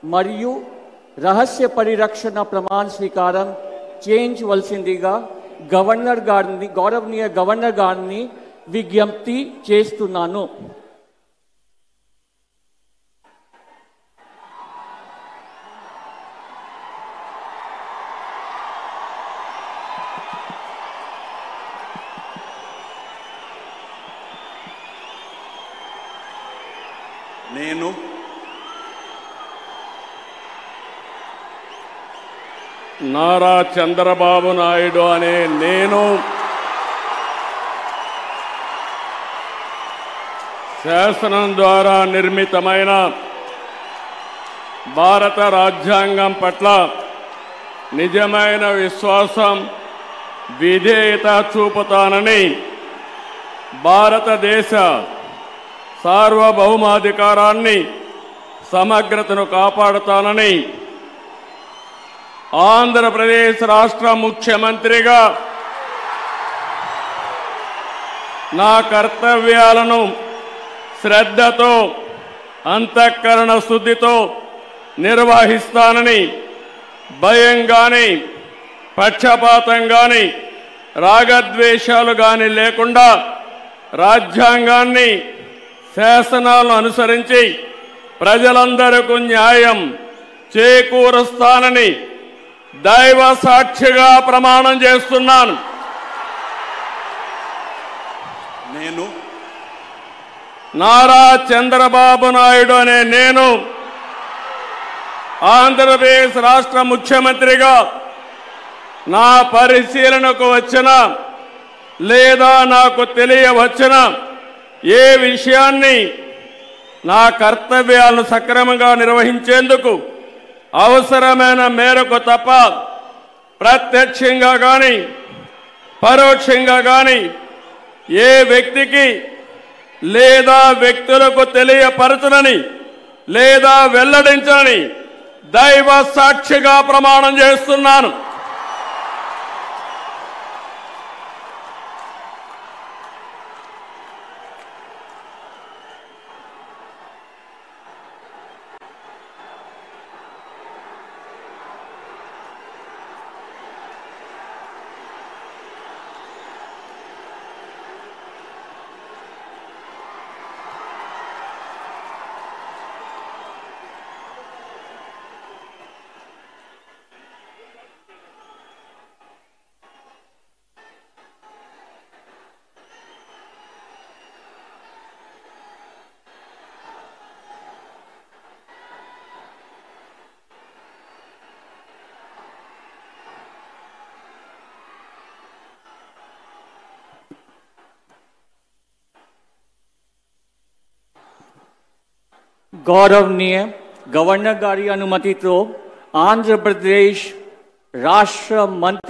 మరియు రహస్య పరిరక్షణ ప్రమాణ స్వీకారం చేయించవలసిందిగా గౌరవనీయ గవర్నర్ గారిని విజ్ఞప్తి చేస్తున్నాను. నేను నారా చంద్రబాబు నాయుడు అనే నేను శాసనం ద్వారా నిర్మితమైన భారత రాజ్యాంగం పట్ల నిజమైన విశ్వాసం, విధేయత చూపుతానని, భారతదేశ సార్వభౌమాధికారాన్ని, సమగ్రతను కాపాడుతానని ఆంధ్రప్రదేశ్ రాష్ట్ర ముఖ్యమంత్రిగా నా కర్తవ్యాలను శ్రద్ధతో, అంతఃకరణ శుద్ధితో నిర్వహిస్తానని, భయం గాని, పక్షపాతం గాని, రాగద్వేషాలు గాని లేకుండా రాజ్యాంగాన్ని, శాసనాలను అనుసరించి ప్రజలందరికీ న్యాయం చేకూరుస్తానని దైవ సాక్షిగా ప్రమాణం చేస్తున్నాను. నేను నారా చంద్రబాబు నాయుడు అనే నేను ఆంధ్రప్రదేశ్ రాష్ట్ర ముఖ్యమంత్రిగా నా పరిశీలనకు వచ్చిన లేదా నాకు తెలియవచ్చిన ఏ విషయాన్ని నా కర్తవ్యాలను సక్రమంగా నిర్వహించేందుకు అవసరమైన మేరకు తప్ప ప్రత్యక్షంగా కానీ పరోక్షంగా కానీ ఏ వ్యక్తికి లేదా వ్యక్తులకు తెలియపరచనని లేదా వెల్లడించని దైవ సాక్షిగా ప్రమాణం చేస్తున్నాను. गौरवनीय गवर्नर गारी अनुमति तो आंध्र प्रदेश राष्ट्र मंत्री